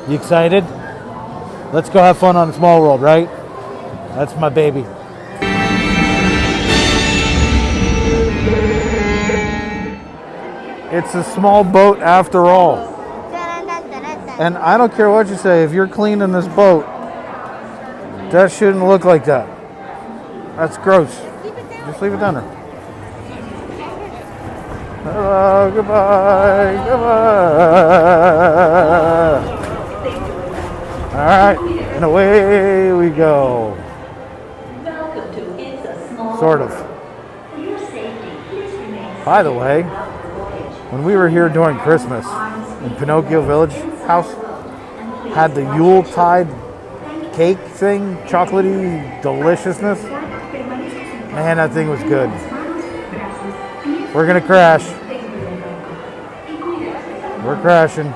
You excited? Let's go have fun on Small World, right? That's my baby. It's a small boat after all. And I don't care what you say, if you're cleaning this boat, that shouldn't look like that. That's gross. Just leave it down there. Hello, goodbye, goodbye. All right, and away we go. Sort of. By the way, when we were here during Christmas in Pinocchio Village house, had the Yuletide cake thing, chocolatey deliciousness. Man, that thing was good. We're gonna crash. We're crashing.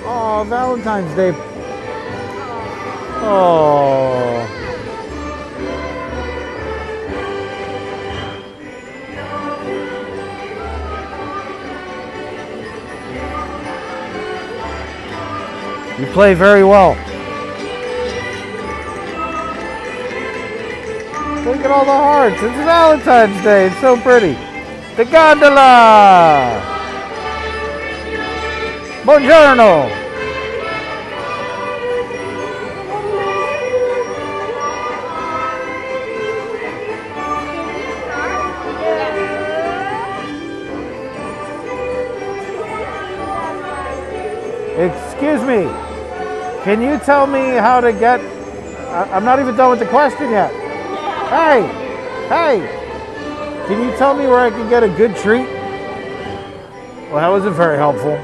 Oh, Valentine's Day. Oh. You play very well. Look at all the hearts. It's Valentine's Day. It's so pretty. The gondola. Buongiorno. Excuse me, can you tell me how to get, I'm not even done with the question yet. Hey, can you tell me where I can get a good treat? Well, that wasn't very helpful.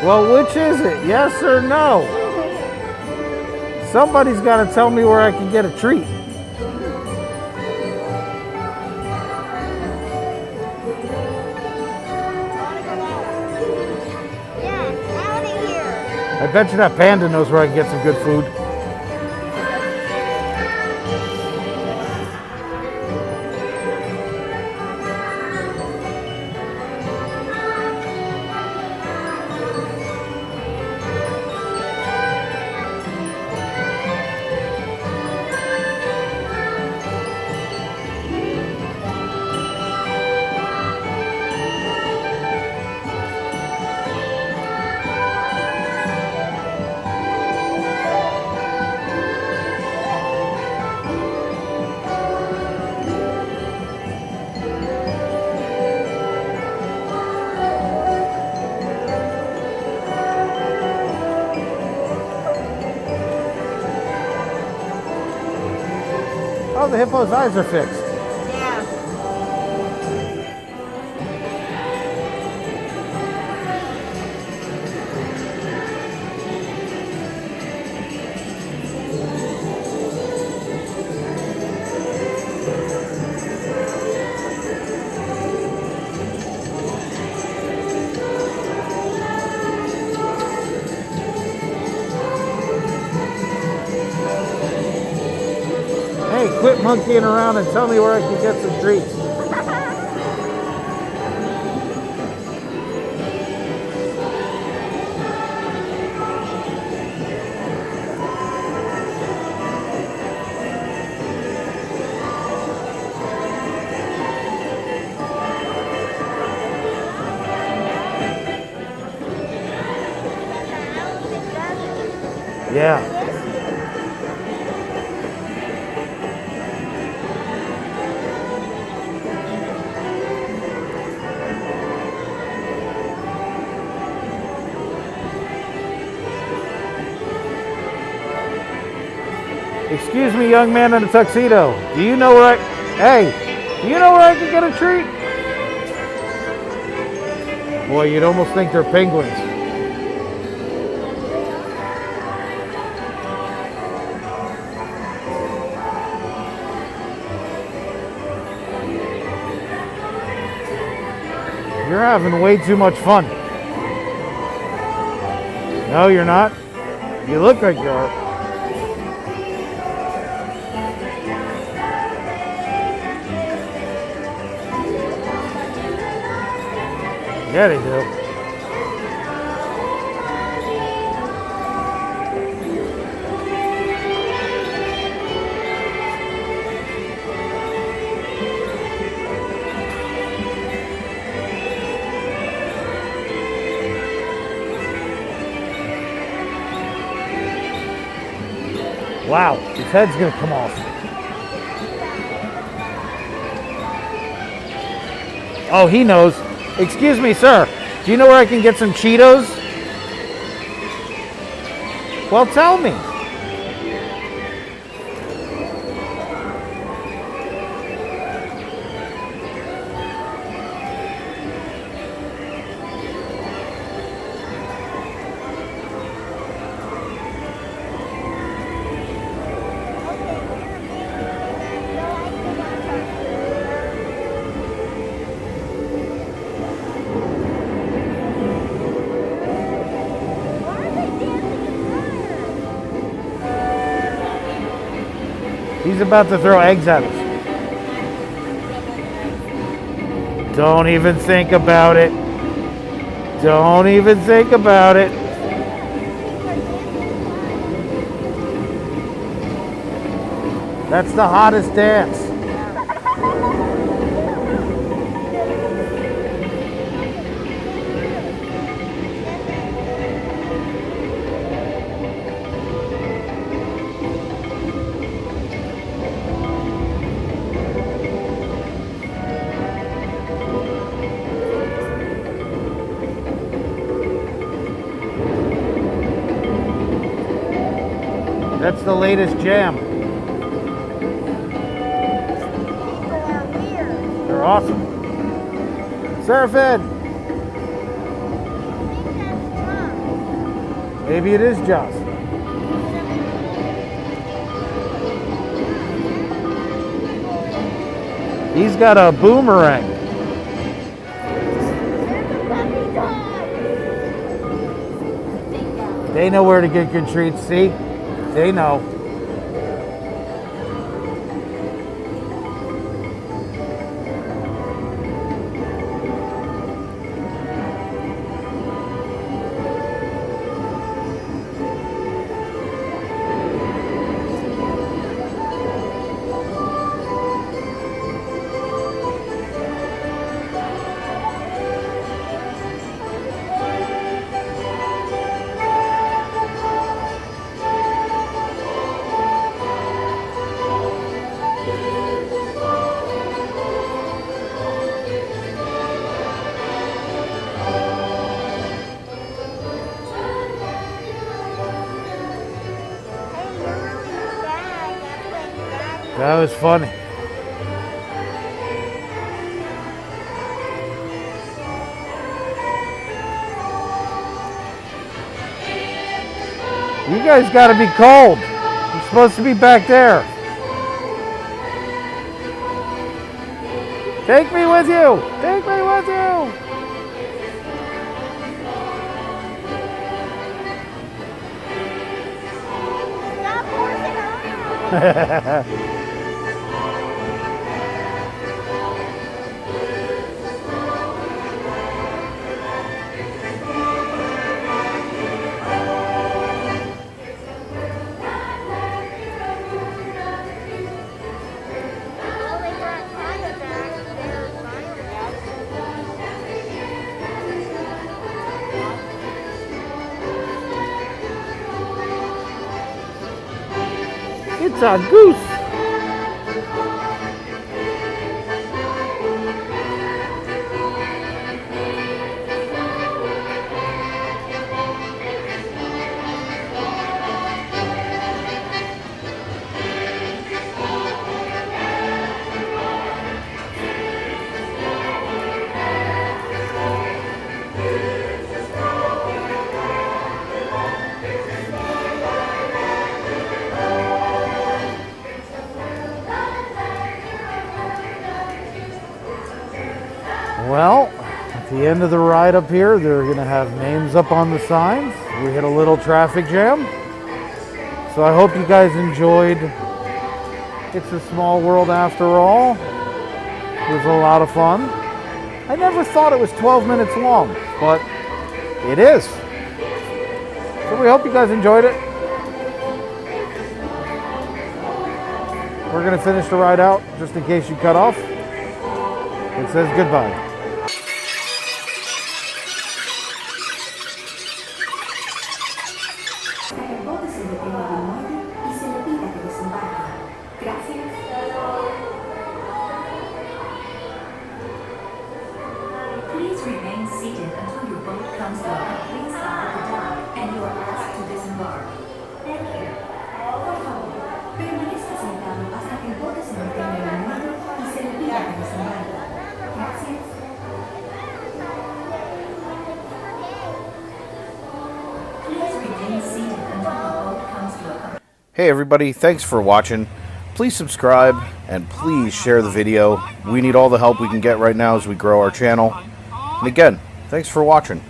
Well, which is it? Yes or no? Somebody's got to tell me where I can get a treat. I bet you that panda knows where I can get some good food. the hippo's eyes are fixed. Yeah. Hey, quit monkeying around and tell me where I can get some treats. Yeah. Excuse me, young man in a tuxedo. Do you know where Hey, do you know where I can get a treat? Boy, you'd almost think they're penguins. You're having way too much fun. No, you're not. You look like you are. Yeah, they do. Wow, his head's gonna come off. Oh, he knows. Excuse me, sir. Do you know where I can get some Cheetos? Well, tell me. He's about to throw eggs at us. Don't even think about it. Don't even think about it. That's the hottest dance. That's the latest jam. They're awesome. Surfing. Maybe it is Joss. He's got a boomerang. They know where to get good treats, see? They know. That was funny. You guys got to be cold. You're supposed to be back there. Take me with you. Take me with you. Stop forcing on. It's a goose. Well, at the end of the ride up here, they're going to have names up on the signs. We hit a little traffic jam. So I hope you guys enjoyed It's a Small World After All. It was a lot of fun. I never thought it was 12 minutes long, but it is. So we hope you guys enjoyed it. We're going to finish the ride out just in case you cut off. It says goodbye. Please remain seated until your boat comes to a complete stop at the dock and you are asked to disembark. Thank you. Por favor, permanezca sentado hasta que el bote se mantenga en el muelle y se le pida que desembarque. Gracias. Please remain seated until the boat comes to a complete. Hey everybody, thanks for watching. Please subscribe and please share the video. We need all the help we can get right now as we grow our channel. And again, thanks for watching.